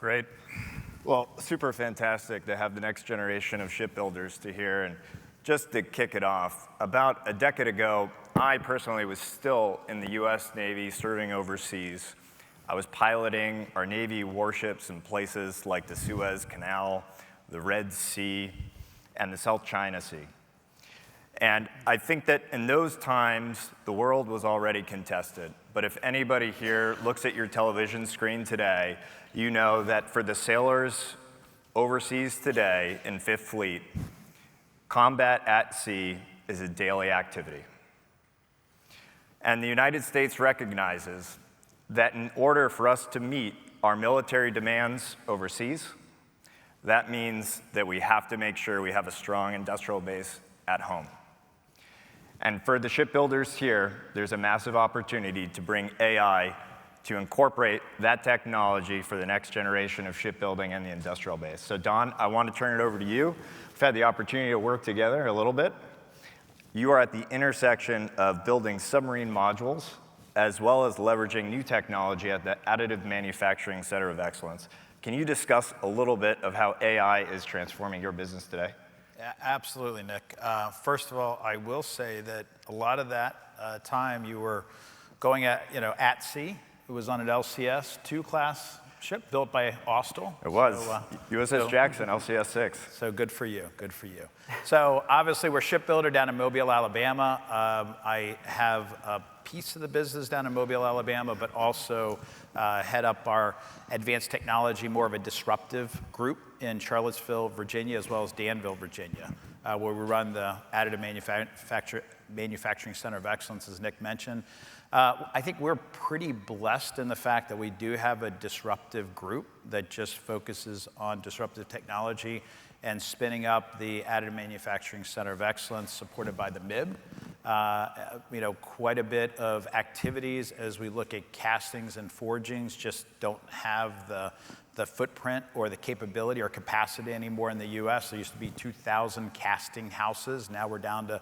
Great. Well, super fantastic to have the next generation of shipbuilders to here. And just to kick it off, about a decade ago, I personally was still in the US Navy serving overseas. I was piloting our Navy warships in places like the Suez Canal, the Red Sea, and the South China Sea. And I think that in those times, the world was already contested. But if anybody here looks at your television screen today, you know that for the sailors overseas today in Fifth Fleet, combat at sea is a daily activity. And the United States recognizes that in order for us to meet our military demands overseas, that means that we have to make sure we have a strong industrial base at home. And for the shipbuilders here, there's a massive opportunity to bring AI to incorporate that technology for the next generation of shipbuilding and the industrial base. So Don, I want to turn it over to you. We've had the opportunity to work together a little bit. You are at the intersection of building submarine modules as well as leveraging new technology at the Additive Manufacturing Center of Excellence. Can you discuss a little bit of how AI is transforming your business today? Yeah, absolutely, Nick. First of all, I will say that a lot of that time you were going at sea. It was on an LCS-2 class ship built by Austal. It was. USS Jackson, LCS-6. So good for you, good for you. So obviously we're a shipbuilder down in Mobile, Alabama. I have a piece of the business down in Mobile, Alabama, but also head up our advanced technology, more of a disruptive group in Charlottesville, Virginia, as well as Danville, Virginia, where we run the Additive Manufacturing Center of Excellence, as Nick mentioned. I think we're pretty blessed in the fact that we do have a disruptive group that just focuses on disruptive technology and spinning up the Additive Manufacturing Center of Excellence supported by the MIB. Quite a bit of activities as we look at castings and forgings just don't have the footprint or the capability or capacity anymore in the US. There used to be 2,000 casting houses. Now we're down to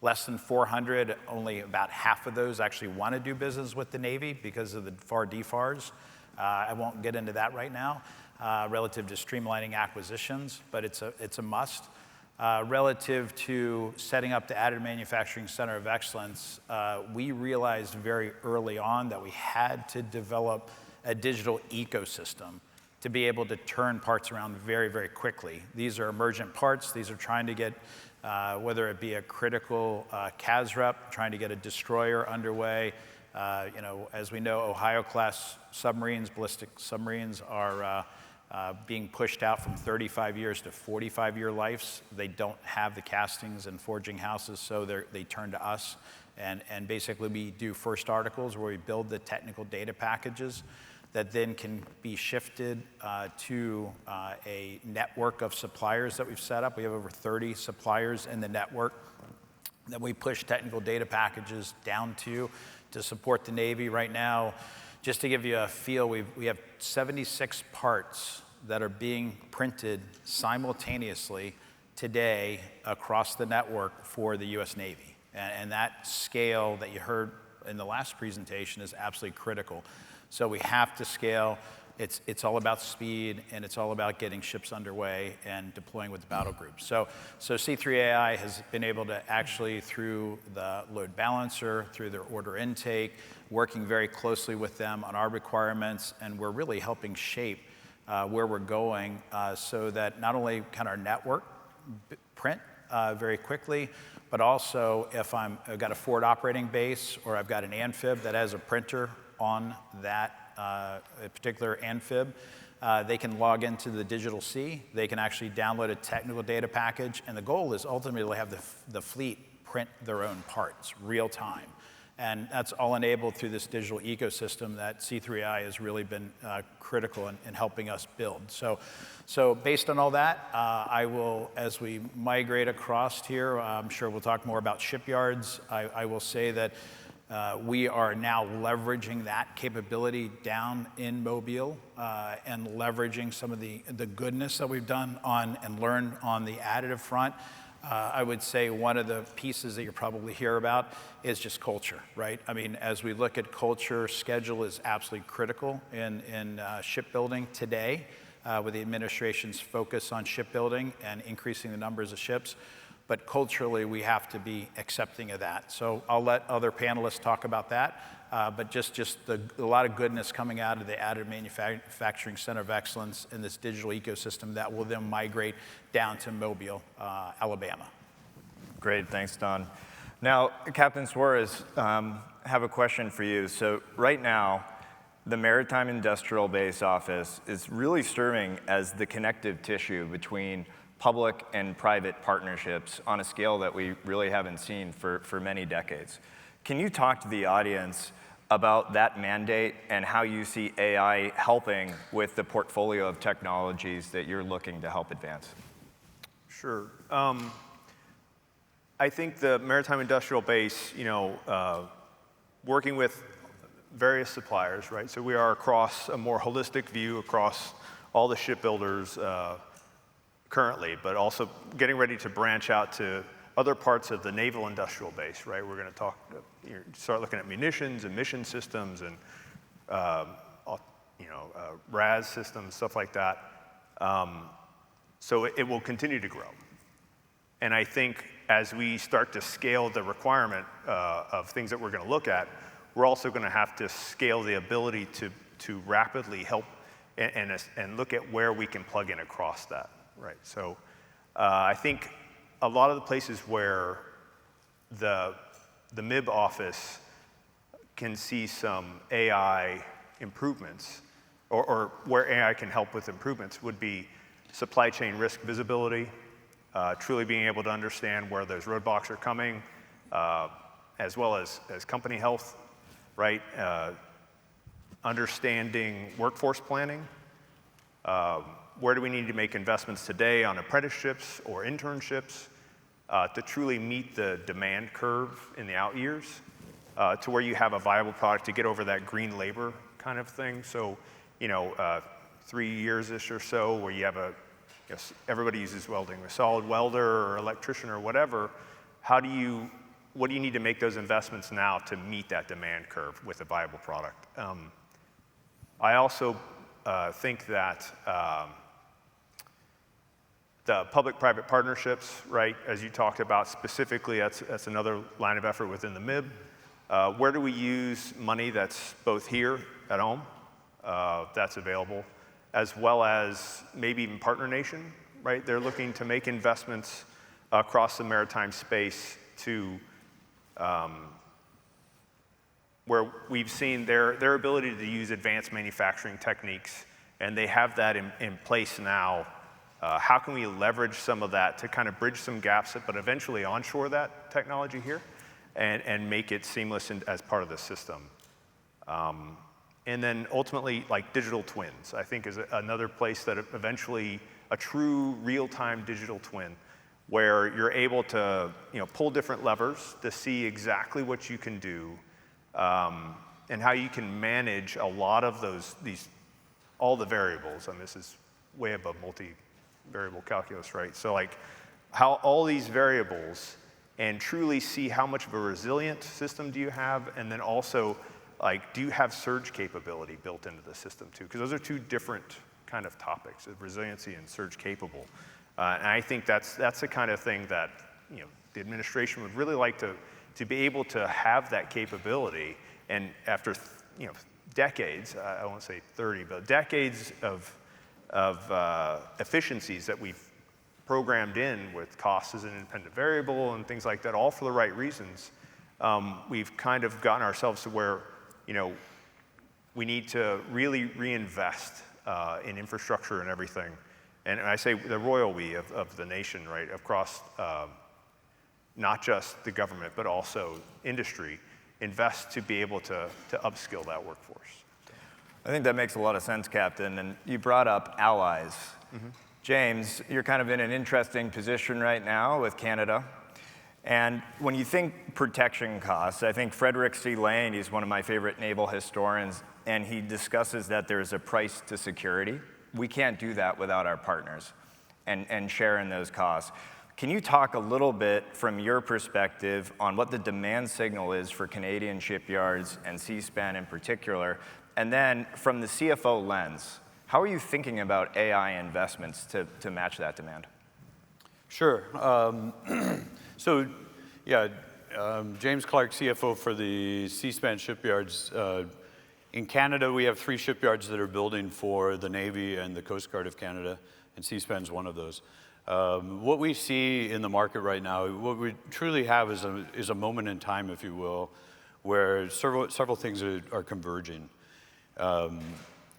less than 400. Only about half of those actually want to do business with the Navy because of the FAR DFARS. I won't get into that right now relative to streamlining acquisitions, but it's a must. Relative to setting up the Additive Manufacturing Center of Excellence, we realized very early on that we had to develop a digital ecosystem to be able to turn parts around very, very quickly. These are emergent parts. These are trying to get, whether it be a critical CASREP, trying to get a destroyer underway. As we know, Ohio-class submarines, ballistic submarines, are being pushed out from 35 years to 45-year lives. They don't have the castings and forging houses, so they turn to us. And basically, we do first articles where we build the technical data packages that then can be shifted to a network of suppliers that we've set up. We have over 30 suppliers in the network that we push technical data packages down to support the Navy. Right now, just to give you a feel, we have 76 parts that are being printed simultaneously today across the network for the US Navy. And that scale that you heard in the last presentation is absolutely critical. So we have to scale. It's all about speed, and it's all about getting ships underway and deploying with the battle groups. So C3AI has been able to actually, through the load balancer, through their order intake, working very closely with them on our requirements, and we're really helping shape where we're going so that not only can our network print very quickly, but also if I've got a forward operating base or I've got an amphib that has a printer on that particular amphib, they can log into the digital C. They can actually download a technical data package, and the goal is ultimately to have the fleet print their own parts real time. And that's all enabled through this digital ecosystem that C3AI has really been critical in helping us build. So based on all that, I will, as we migrate across here, I'm sure we'll talk more about shipyards. I will say that we are now leveraging that capability down in Mobile and leveraging some of the goodness that we've done on and learned on the additive front I would say one of the pieces that you probably hear about is just culture, right? I mean, as we look at culture, schedule is absolutely critical in shipbuilding today, with the administration's focus on shipbuilding and increasing the numbers of ships. But culturally, we have to be accepting of that. So I'll let other panelists talk about that. But a lot of goodness coming out of the Additive Manufacturing Center of Excellence in this digital ecosystem that will then migrate down to Mobile, Alabama. Great, thanks, Don. Now, Captain Suarez, have a question for you. So right now, the Maritime Industrial Base office is really serving as the connective tissue between public and private partnerships on a scale that we really haven't seen for many decades. Can you talk to the audience about that mandate and how you see AI helping with the portfolio of technologies that you're looking to help advance? Sure. I think the Maritime Industrial Base, working with various suppliers, right? So we are across a more holistic view across all the shipbuilders currently, but also getting ready to branch out to other parts of the Naval Industrial Base, right? We're going to start looking at munitions and mission systems and RAS systems, stuff like that. So it will continue to grow. And I think as we start to scale the requirement of things that we're going to look at, we're also going to have to scale the ability to rapidly help and look at where we can plug in across that, right? So I think a lot of the places where the MIB office can see some AI improvements, or where AI can help with improvements, would be supply chain risk visibility, truly being able to understand where those roadblocks are coming, as well as company health, right? Understanding workforce planning. Where do we need to make investments today on apprenticeships or internships to truly meet the demand curve in the out years, to where you have a viable product to get over that green labor kind of thing. So, 3 years-ish or so where you have everybody uses welding, a solid welder or electrician or whatever. What do you need to make those investments now to meet that demand curve with a viable product? I also think that the public-private partnerships, right, as you talked about specifically, that's another line of effort within the MIB. Where do we use money that's both here at home, that's available, as well as maybe even partner nation, right? They're looking to make investments across the maritime space to where we've seen their ability to use advanced manufacturing techniques, and they have that in place now. How can we leverage some of that to kind of bridge some gaps, but eventually onshore that technology here and make it seamless as part of the system? And then ultimately, like digital twins, I think is another place that eventually a true real-time digital twin where you're able to pull different levers to see exactly what you can do and how you can manage a lot of all the variables. And this is way above multi-variable calculus, right? So like how all these variables and truly see how much of a resilient system do you have, and then also like, do you have surge capability built into the system too? Because those are two different kind of topics, resiliency and surge capable. And I think that's the kind of thing that the administration would really like to be able to have that capability. And after decades, I won't say 30, but decades of efficiencies that we've programmed in with cost as an independent variable and things like that, all for the right reasons, we've kind of gotten ourselves to where we need to really reinvest in infrastructure and everything. And I say the royal we of the nation, right, across not just the government, but also industry, invest to be able to upskill that workforce. I think that makes a lot of sense, Captain. And you brought up allies. Mm-hmm. James, you're kind of in an interesting position right now with Canada. And when you think protection costs, I think Frederick C. Lane, he's one of my favorite naval historians, and he discusses that there's a price to security. We can't do that without our partners and share in those costs. Can you talk a little bit from your perspective on what the demand signal is for Canadian shipyards and C-SPAN in particular? And then from the CFO lens, how are you thinking about AI investments to match that demand? Sure. So, yeah, James Clark, CFO for the C-SPAN shipyards. In Canada, we have 3 shipyards that are building for the Navy and the Coast Guard of Canada, and C-SPAN's one of those. What we see in the market right now, what we truly have is a moment in time, if you will, where several things are converging.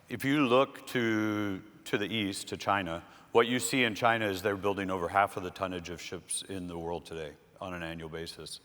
If you look to the east, to China, what you see in China is they're building over half of the tonnage of ships in the world today on an annual basis.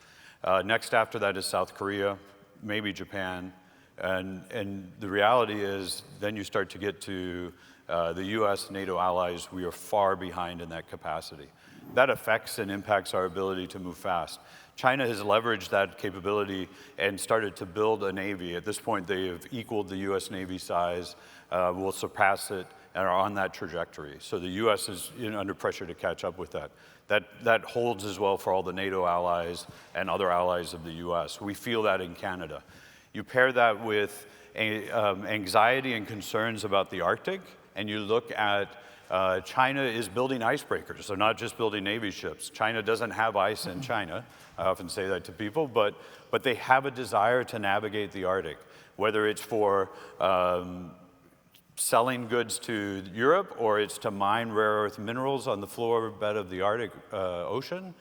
Next after that is South Korea, maybe Japan, and the reality is then you start to get to the US, NATO allies. We are far behind in that capacity. That affects and impacts our ability to move fast. China has leveraged that capability and started to build a Navy. At this point, they have equaled the US Navy size, will surpass it, and are on that trajectory. So the US is under pressure to catch up with that. That holds as well for all the NATO allies and other allies of the US. We feel that in Canada. You pair that with anxiety and concerns about the Arctic, and you look at China is building icebreakers. They're not just building Navy ships. China doesn't have ice in China. I often say that to people, but they have a desire to navigate the Arctic, whether it's for selling goods to Europe or it's to mine rare earth minerals on the floor bed of the Arctic Ocean.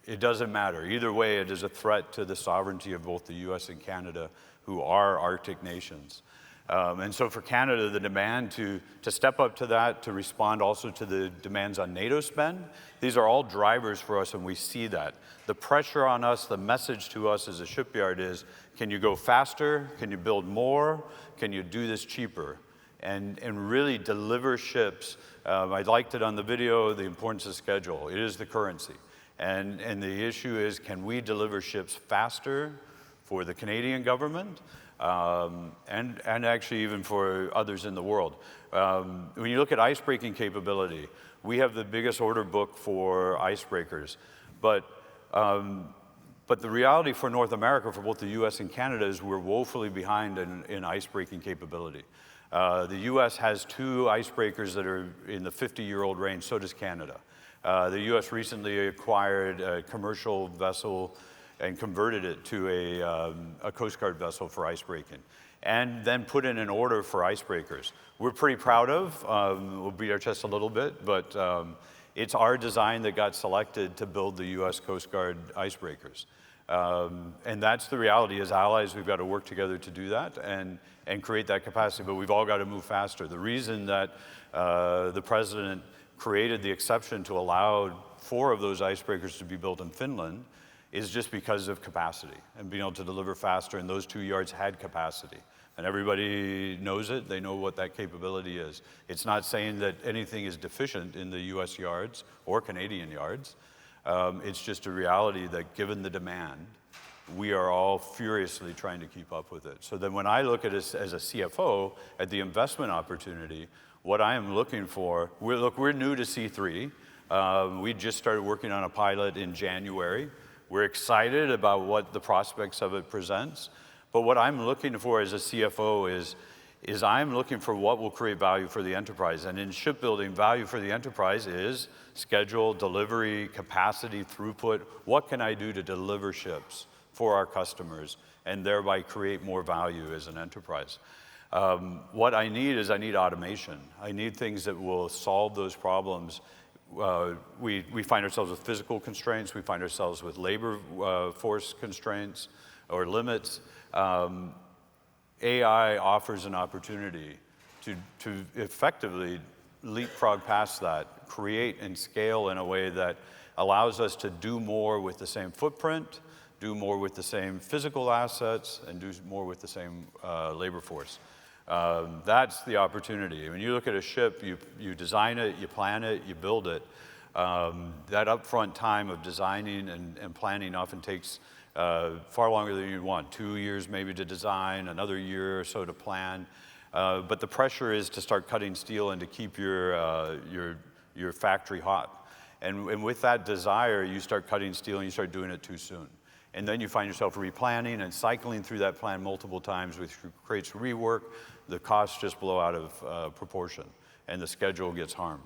It doesn't matter. Either way, it is a threat to the sovereignty of both the US and Canada, who are Arctic nations. And so for Canada, the demand to step up to that, to respond also to the demands on NATO spend, these are all drivers for us, and we see that. The pressure on us, the message to us as a shipyard is, can you go faster? Can you build more? Can you do this cheaper? And really deliver ships. I liked it on the video, the importance of schedule. It is the currency. And the issue is, can we deliver ships faster for the Canadian government? And actually even for others in the world. When you look at icebreaking capability, we have the biggest order book for icebreakers. But the reality for North America, for both the US and Canada, is we're woefully behind in icebreaking capability. The US has 2 icebreakers that are in the 50-year-old range, so does Canada. The US recently acquired a commercial vessel and converted it to a Coast Guard vessel for icebreaking, and then put in an order for icebreakers. We're pretty proud of, we'll beat our chest a little bit, but it's our design that got selected to build the US Coast Guard icebreakers. And that's the reality. As allies, we've got to work together to do that and create that capacity, but we've all got to move faster. The reason that the president created the exception to allow 4 of those icebreakers to be built in Finland is just because of capacity and being able to deliver faster, and those 2 yards had capacity. And everybody knows it, they know what that capability is. It's not saying that anything is deficient in the US yards or Canadian yards. It's just a reality that given the demand, we are all furiously trying to keep up with it. So then when I look at it as a CFO, at the investment opportunity, what I am looking for, we're new to C3. We just started working on a pilot in January. We're excited about what the prospects of it presents. But what I'm looking for as a CFO is I'm looking for what will create value for the enterprise. And in shipbuilding, value for the enterprise is schedule, delivery, capacity, throughput. What can I do to deliver ships for our customers and thereby create more value as an enterprise? What I need is automation. I need things that will solve those problems. We find ourselves with physical constraints. We find ourselves with labor force constraints or limits. AI offers an opportunity to effectively leapfrog past that, create and scale in a way that allows us to do more with the same footprint, do more with the same physical assets, and do more with the same labor force. That's the opportunity. When you look at a ship, you design it, you plan it, you build it. That upfront time of designing and planning often takes far longer than you'd want. 2 years maybe to design, another year or so to plan. But the pressure is to start cutting steel and to keep your factory hot. And with that desire, you start cutting steel and you start doing it too soon. And then you find yourself replanning and cycling through that plan multiple times, which creates rework. The costs just blow out of proportion, and the schedule gets harmed.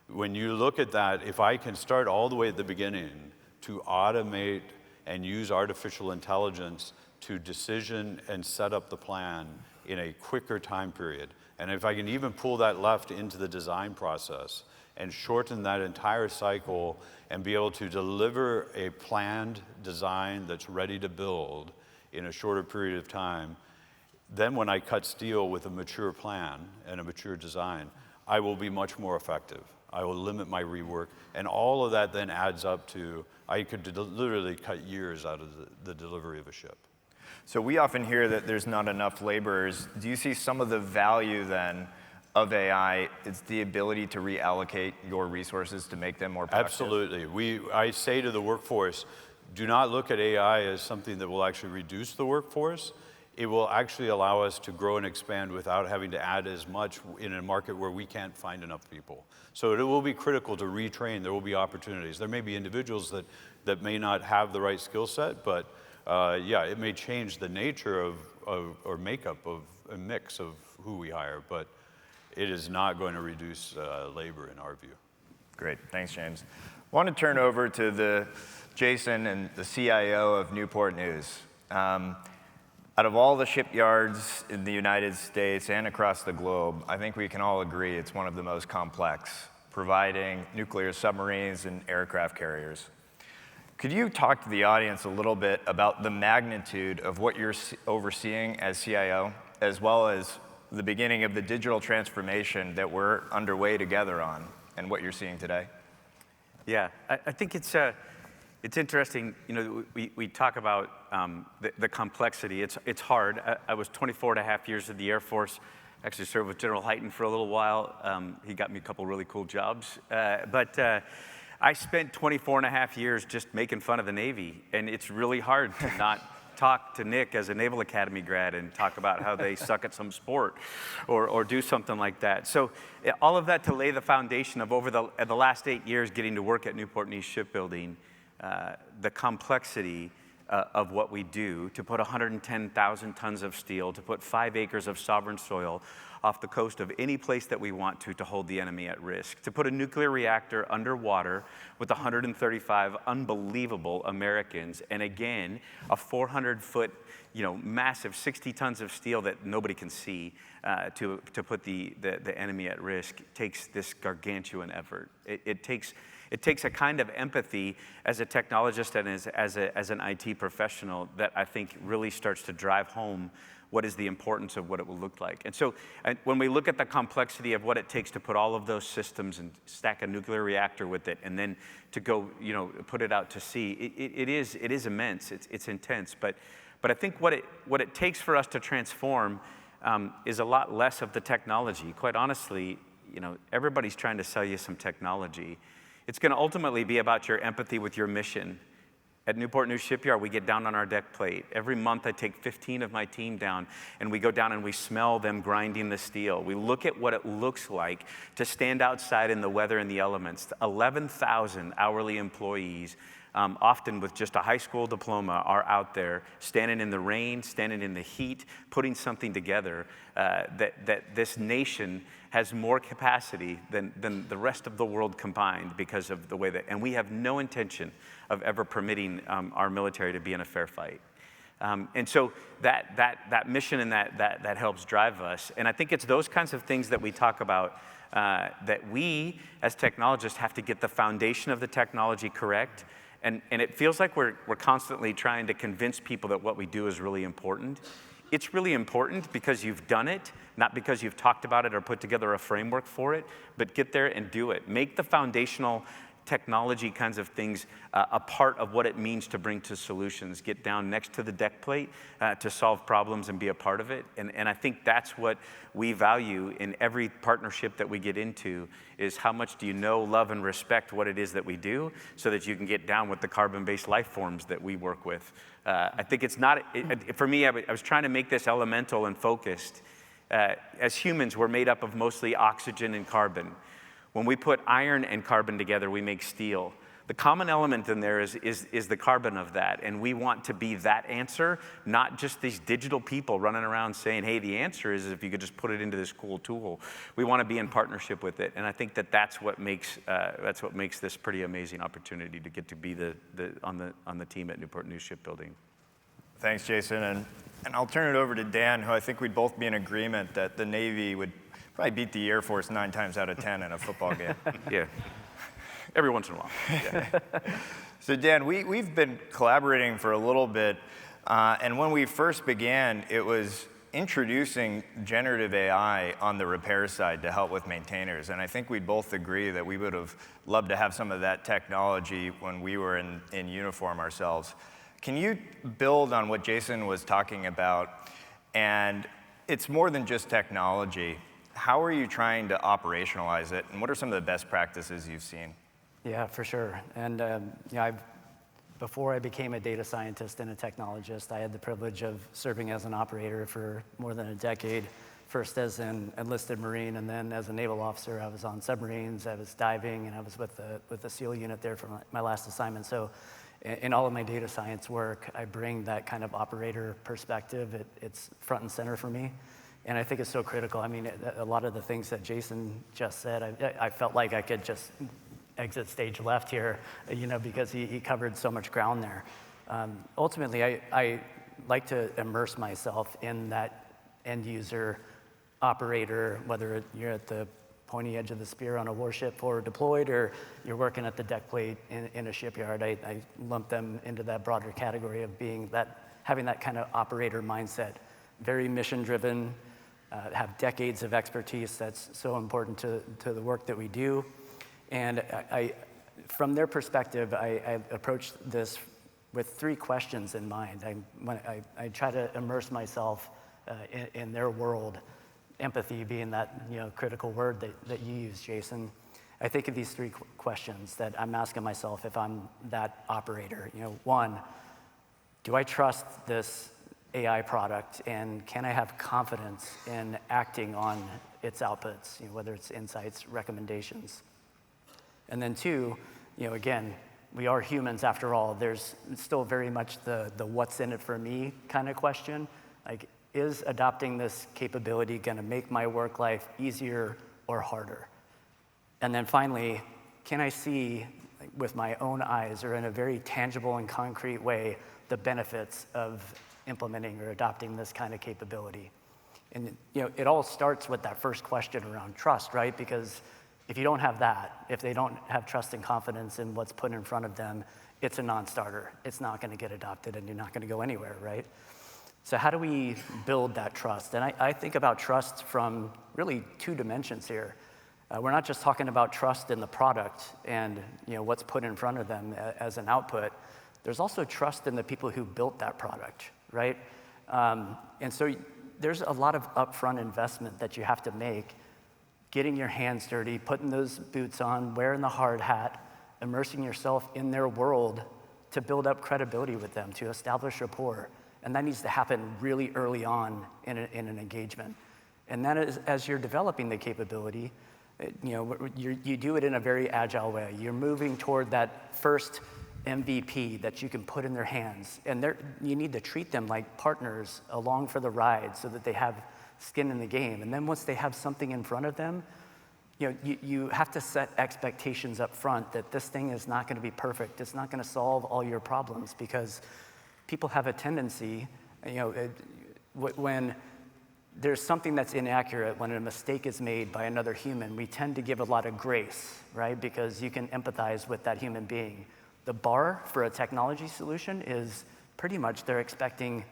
When you look at that, if I can start all the way at the beginning to automate and use artificial intelligence to decision and set up the plan in a quicker time period, and if I can even pull that left into the design process and shorten that entire cycle and be able to deliver a planned design that's ready to build in a shorter period of time, then when I cut steel with a mature plan and a mature design, I will be much more effective. I will limit my rework, and all of that then adds up to, I could literally cut years out of the delivery of a ship. So we often hear that there's not enough laborers. Do you see some of the value then of AI is the ability to reallocate your resources to make them more productive? Absolutely. I say to the workforce, do not look at AI as something that will actually reduce the workforce. It will actually allow us to grow and expand without having to add as much in a market where we can't find enough people. So it will be critical to retrain. There will be opportunities. There may be individuals that may not have the right skill set, but yeah, it may change the nature of or makeup of a mix of who we hire, but it is not going to reduce labor in our view. Great, thanks, James. I want to turn over to Jason and the CIO of Newport News. Out of all the shipyards in the United States and across the globe, I think we can all agree it's one of the most complex, providing nuclear submarines and aircraft carriers. Could you talk to the audience a little bit about the magnitude of what you're overseeing as CIO, as well as the beginning of the digital transformation that we're underway together on, and what you're seeing today? Yeah, I think it's interesting. You know, we talk about the complexity. It's hard. I was 24 and a half years in the Air Force. Actually served with General Hyten for a little while. He got me a couple really cool jobs. But I spent 24 and a half years just making fun of the Navy, and it's really hard to not talk to Nick as a Naval Academy grad and talk about how they suck at some sport or do something like that. So all of that to lay the foundation of over the last 8 years getting to work at Newport News Shipbuilding, the complexity of what we do, to put 110,000 tons of steel, to put 5 acres of sovereign soil off the coast of any place that we want to hold the enemy at risk, to put a nuclear reactor underwater with 135 unbelievable Americans, and again, a 400-foot, massive 60 tons of steel that nobody can see, to put the enemy at risk, takes this gargantuan effort. It takes a kind of empathy as a technologist and as an IT professional that I think really starts to drive home what is the importance of what it will look like. And so when we look at the complexity of what it takes to put all of those systems and stack a nuclear reactor with it, and then to go, put it out to sea, it is immense, it's intense. But I think what it takes for us to transform is a lot less of the technology. Quite honestly, everybody's trying to sell you some technology. It's going to ultimately be about your empathy with your mission. At Newport News Shipyard, we get down on our deck plate. Every month I take 15 of my team down, and we go down and we smell them grinding the steel. We look at what it looks like to stand outside in the weather and the elements. 11,000 hourly employees, often with just a high school diploma, are out there standing in the rain, standing in the heat, putting something together that this nation has more capacity than the rest of the world combined because of the way that, and we have no intention of ever permitting our military to be in a fair fight. And so that mission and that helps drive us. And I think it's those kinds of things that we talk about, that we as technologists have to get the foundation of the technology correct. And it feels like we're constantly trying to convince people that what we do is really important. It's really important because you've done it, not because you've talked about it or put together a framework for it, but get there and do it. Make the foundational technology kinds of things a part of what it means to bring to solutions. Get down next to the deck plate to solve problems and be a part of it. And I think that's what we value in every partnership that we get into, is how much do you know, love, and respect what it is that we do, so that you can get down with the carbon-based life forms that we work with. I think it's not, for me, I was trying to make this elemental and focused. As humans, we're made up of mostly oxygen and carbon. When we put iron and carbon together, we make steel. The common element in there is the carbon of that, and we want to be that answer, not just these digital people running around saying, hey, the answer is if you could just put it into this cool tool. We want to be in partnership with it, and I think that's what makes this pretty amazing opportunity to get to be on the team at Newport News Shipbuilding. Thanks, Jason, and I'll turn it over to Dan, who I think we'd both be in agreement that the Navy would probably beat the Air Force 9 times out of 10 in a football game. Yeah. Every once in a while. Yeah. So Dan, we've been collaborating for a little bit, and when we first began, it was introducing generative AI on the repair side to help with maintainers, and I think we'd both agree that we would have loved to have some of that technology when we were in uniform ourselves. Can you build on what Jason was talking about? And it's more than just technology. How are you trying to operationalize it, and what are some of the best practices you've seen? Yeah, for sure. And before I became a data scientist and a technologist, I had the privilege of serving as an operator for more than a decade, first as an enlisted Marine, and then as a naval officer. I was on submarines, I was diving, and I was with the SEAL unit there for my last assignment. So in all of my data science work, I bring that kind of operator perspective. It's front and center for me. And I think it's so critical. I mean, a lot of the things that Jason just said, I felt like I could just exit stage left here, because he covered so much ground there. Ultimately, I like to immerse myself in that end user operator, whether you're at the pointy edge of the spear on a warship forward deployed, or you're working at the deck plate in a shipyard. I lump them into that broader category of having that kind of operator mindset, very mission driven, have decades of expertise. That's so important to the work that we do. And from their perspective, I approached this with 3 questions in mind. I try to immerse myself in their world, empathy being that critical word that you use, Jason. I think of these 3 questions that I'm asking myself if I'm that operator. 1, do I trust this AI product, and can I have confidence in acting on its outputs, whether it's insights, recommendations? And then 2, again, we are humans after all. There's still very much the what's in it for me kind of question. Like, is adopting this capability going to make my work life easier or harder? And then finally, can I see with my own eyes or in a very tangible and concrete way the benefits of implementing or adopting this kind of capability? And it all starts with that first question around trust, right? Because if you don't have that, if they don't have trust and confidence in what's put in front of them, it's a non-starter. It's not going to get adopted, and you're not going to go anywhere, right? So how do we build that trust? And I think about trust from really 2 dimensions here. We're not just talking about trust in the product and what's put in front of them as an output. There's also trust in the people who built that product, right? And so there's a lot of upfront investment that you have to make, getting your hands dirty, putting those boots on, wearing the hard hat, immersing yourself in their world to build up credibility with them, to establish rapport. And that needs to happen really early on in an engagement. And that is, as you're developing the capability, you do it in a very agile way. You're moving toward that first MVP that you can put in their hands. And you need to treat them like partners along for the ride so that they have skin in the game. And then once they have something in front of them, you have to set expectations up front that this thing is not going to be perfect. It's not going to solve all your problems, because people have a tendency, when there's something that's inaccurate, when a mistake is made by another human, we tend to give a lot of grace, right? Because you can empathize with that human being. The bar for a technology solution is pretty much they're expecting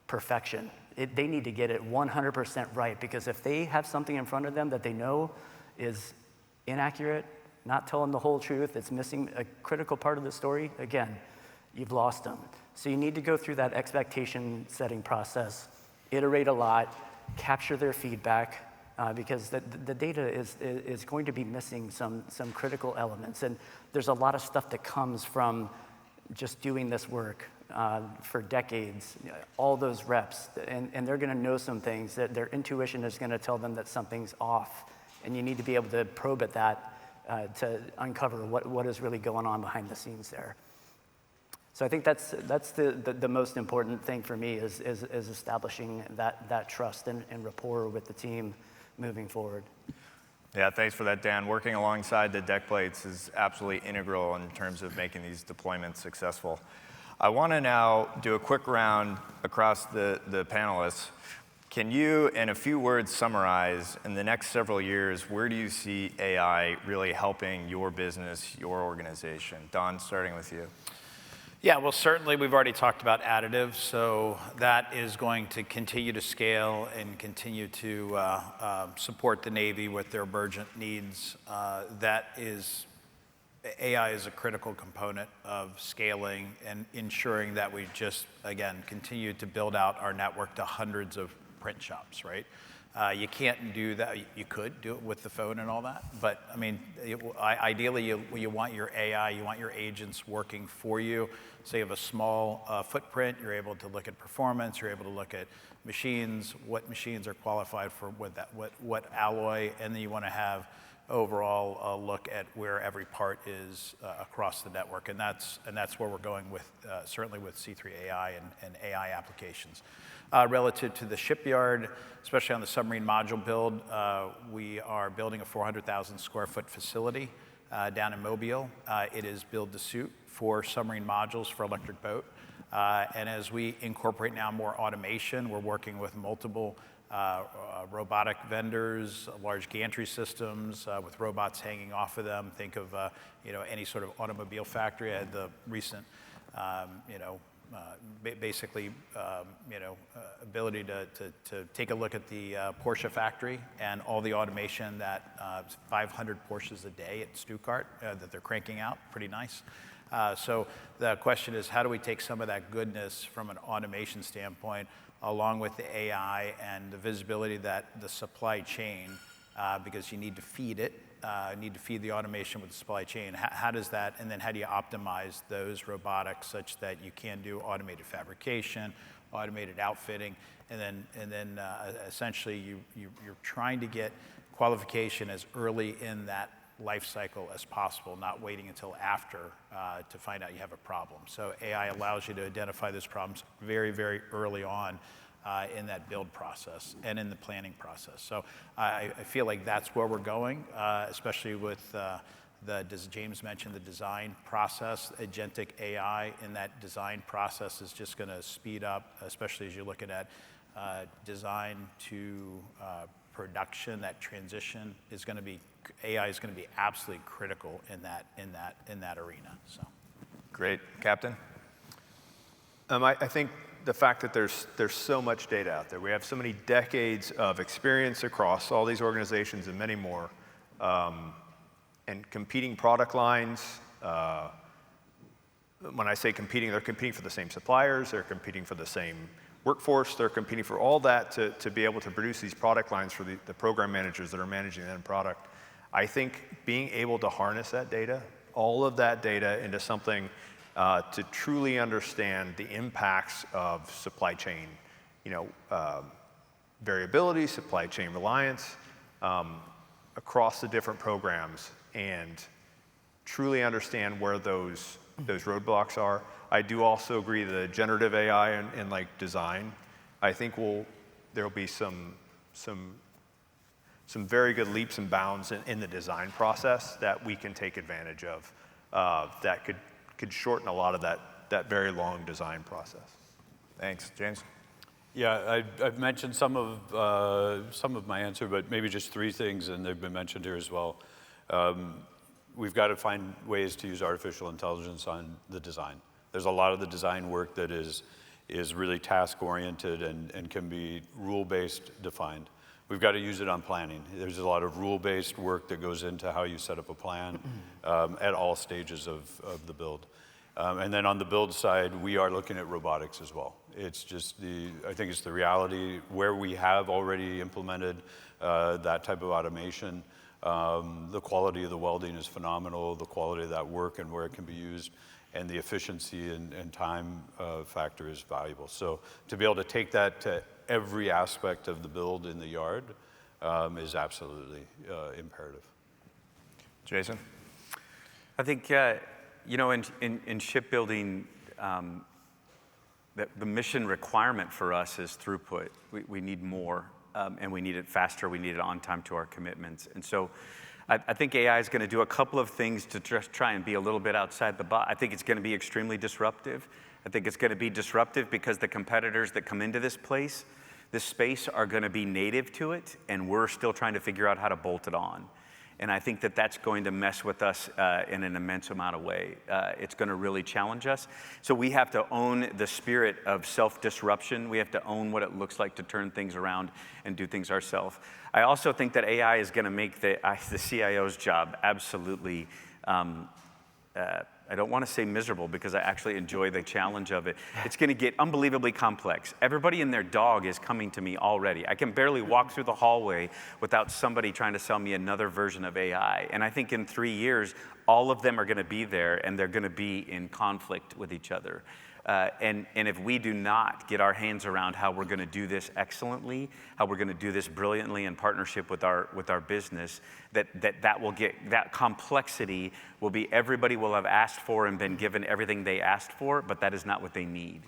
perfection. They need to get it 100% right, because if they have something in front of them that they know is inaccurate, not telling the whole truth, it's missing a critical part of the story, again, you've lost them. So you need to go through that expectation setting process, iterate a lot, capture their feedback, because the data is going to be missing some critical elements. And there's a lot of stuff that comes from just doing this work for decades, all those reps, and they're going to know some things that their intuition is going to tell them that something's off, and you need to be able to probe at that to uncover what is really going on behind the scenes there. So I think that's the most important thing for me is establishing that trust and rapport with the team moving forward. Yeah, thanks for that, Dan. Working alongside the deck plates is absolutely integral in terms of making these deployments successful. I want to now do a quick round across the panelists. Can you, in a few words, summarize, in the next several years, where do you see AI really helping your business, your organization? Don, starting with you. Yeah, well, certainly we've already talked about additive, so that is going to continue to scale and continue to support the Navy with their emergent needs. AI is a critical component of scaling and ensuring that we just, again, continue to build out our network to hundreds of print shops, right? You can't do that. You could do it with the phone and all that, but I mean, ideally, you want your AI, you want your agents working for you. So you have a small footprint. You're able to look at performance. You're able to look at machines, what machines are qualified for what alloy, and then you want to have overall look at where every part is across the network, and that's where we're going with certainly with C3 AI and AI applications. Relative to the shipyard, especially on the submarine module build, we are building a 400,000 square foot facility down in Mobile. It is build to suit for submarine modules for electric boat. And as we incorporate now more automation, we're working with multiple robotic vendors, large gantry systems with robots hanging off of them. Think of any sort of automobile factory. I had the recent ability to take a look at the Porsche factory and all the automation that 500 Porsches a day at Stuttgart that they're cranking out. Pretty nice. So the question is, how do we take some of that goodness from an automation standpoint, along with the AI and the visibility that the supply chain, because you need to feed it, need to feed the automation with the supply chain. How does that, and then how do you optimize those robotics such that you can do automated fabrication, automated outfitting, and then essentially you're trying to get qualification as early in that life cycle as possible, not waiting until after to find out you have a problem. So AI allows you to identify those problems very, very early on in that build process and in the planning process. So I feel like that's where we're going, especially with James mentioned the design process. Agentic AI in that design process is just going to speed up, especially as you're looking at design to production. That transition is going to be, AI is going to be absolutely critical in that arena. So, great, Captain. I think the fact that there's so much data out there, we have so many decades of experience across all these organizations and many more, and competing product lines. When I say competing, they're competing for the same suppliers, they're competing for the same workforce, they're competing for all that to be able to produce these product lines for the program managers that are managing the end product. I think being able to harness that data, all of that data, into something to truly understand the impacts of supply chain, variability, supply chain reliance across the different programs, and truly understand where those roadblocks are. I do also agree that generative AI in like design, I think there'll be some very good leaps and bounds in the design process that we can take advantage of that could shorten a lot of that very long design process. Thanks, James. Yeah, I've mentioned some of my answer, but maybe just three things, and they've been mentioned here as well. We've got to find ways to use artificial intelligence on the design. There's a lot of the design work that is really task-oriented and can be rule-based defined. We've got to use it on planning. There's a lot of rule-based work that goes into how you set up a plan at all stages of the build. And then on the build side, we are looking at robotics as well. It's just I think it's the reality where we have already implemented that type of automation. The quality of the welding is phenomenal, the quality of that work and where it can be used, and the efficiency and time factor is valuable. So to be able to take that to every aspect of the build in the yard is absolutely imperative. Jason? I think, in shipbuilding, the mission requirement for us is throughput. We need more, and we need it faster. We need it on time to our commitments. And so I think AI is going to do a couple of things to just try and be a little bit outside the box. I think it's going to be extremely disruptive. I think it's going to be disruptive because the competitors that come into this space are going to be native to it, and we're still trying to figure out how to bolt it on. And I think that that's going to mess with us in an immense amount of way. It's going to really challenge us. So we have to own the spirit of self-disruption. We have to own what it looks like to turn things around and do things ourselves. I also think that AI is going to make the CIO's job absolutely, I don't want to say miserable because I actually enjoy the challenge of it. It's going to get unbelievably complex. Everybody and their dog is coming to me already. I can barely walk through the hallway without somebody trying to sell me another version of AI. And I think in 3 years, all of them are going to be there, and they're going to be in conflict with each other. And if we do not get our hands around how we're going to do this excellently, how we're going to do this brilliantly in partnership with our business, that complexity will be everybody will have asked for and been given everything they asked for, but that is not what they need.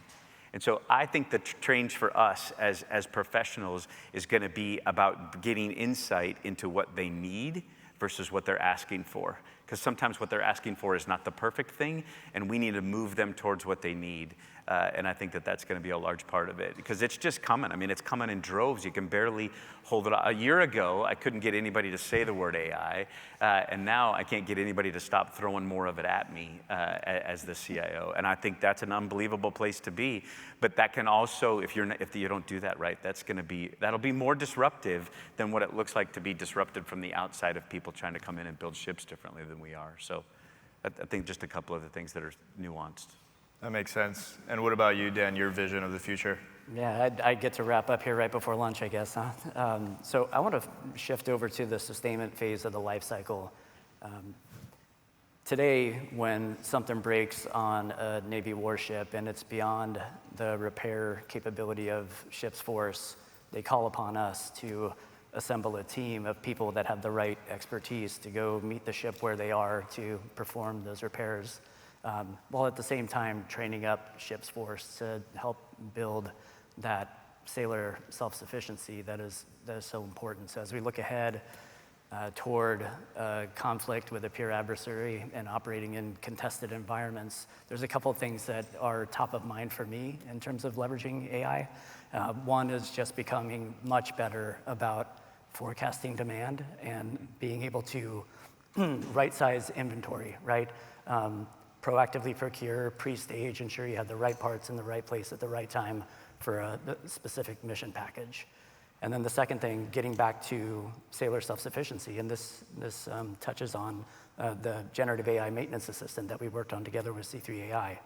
And so I think the change for us as professionals is going to be about getting insight into what they need versus what they're asking for. Because sometimes what they're asking for is not the perfect thing, and we need to move them towards what they need. And I think that that's going to be a large part of it, because it's just coming. I mean, it's coming in droves. You can barely hold it up. A year ago, I couldn't get anybody to say the word AI, and now I can't get anybody to stop throwing more of it at me as the CIO. And I think that's an unbelievable place to be. But that can also, if you don't do that right, that'll be more disruptive than what it looks like to be disrupted from the outside of people trying to come in and build ships differently than we are. So I think just a couple of the things that are nuanced. That makes sense. And what about you, Dan, your vision of the future? Yeah, I get to wrap up here right before lunch, I guess, huh? So I want to shift over to the sustainment phase of the life cycle. Today, when something breaks on a Navy warship and it's beyond the repair capability of ship's force, they call upon us to assemble a team of people that have the right expertise to go meet the ship where they are to perform those repairs, while at the same time training up ship's force to help build that sailor self-sufficiency that is so important. So as we look ahead toward conflict with a peer adversary and operating in contested environments, there's a couple of things that are top of mind for me in terms of leveraging AI. One is just becoming much better about forecasting demand and being able to right-size inventory, right? Proactively procure, pre-stage, ensure you have the right parts in the right place at the right time for a specific mission package. And then the second thing, getting back to sailor self-sufficiency, and this touches on the generative AI maintenance assistant that we worked on together with C3 AI.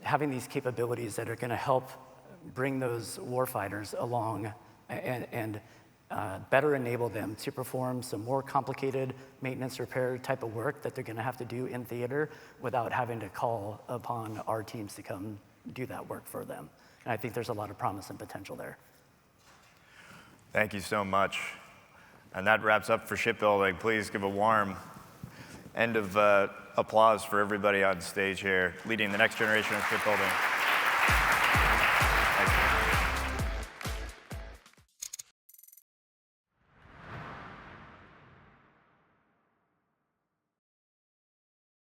Having these capabilities that are going to help bring those warfighters along and better enable them to perform some more complicated maintenance repair type of work that they're going to have to do in theater without having to call upon our teams to come do that work for them. And I think there's a lot of promise and potential there. Thank you so much. And that wraps up for shipbuilding. Please give a warm end of applause for everybody on stage here leading the next generation of shipbuilding.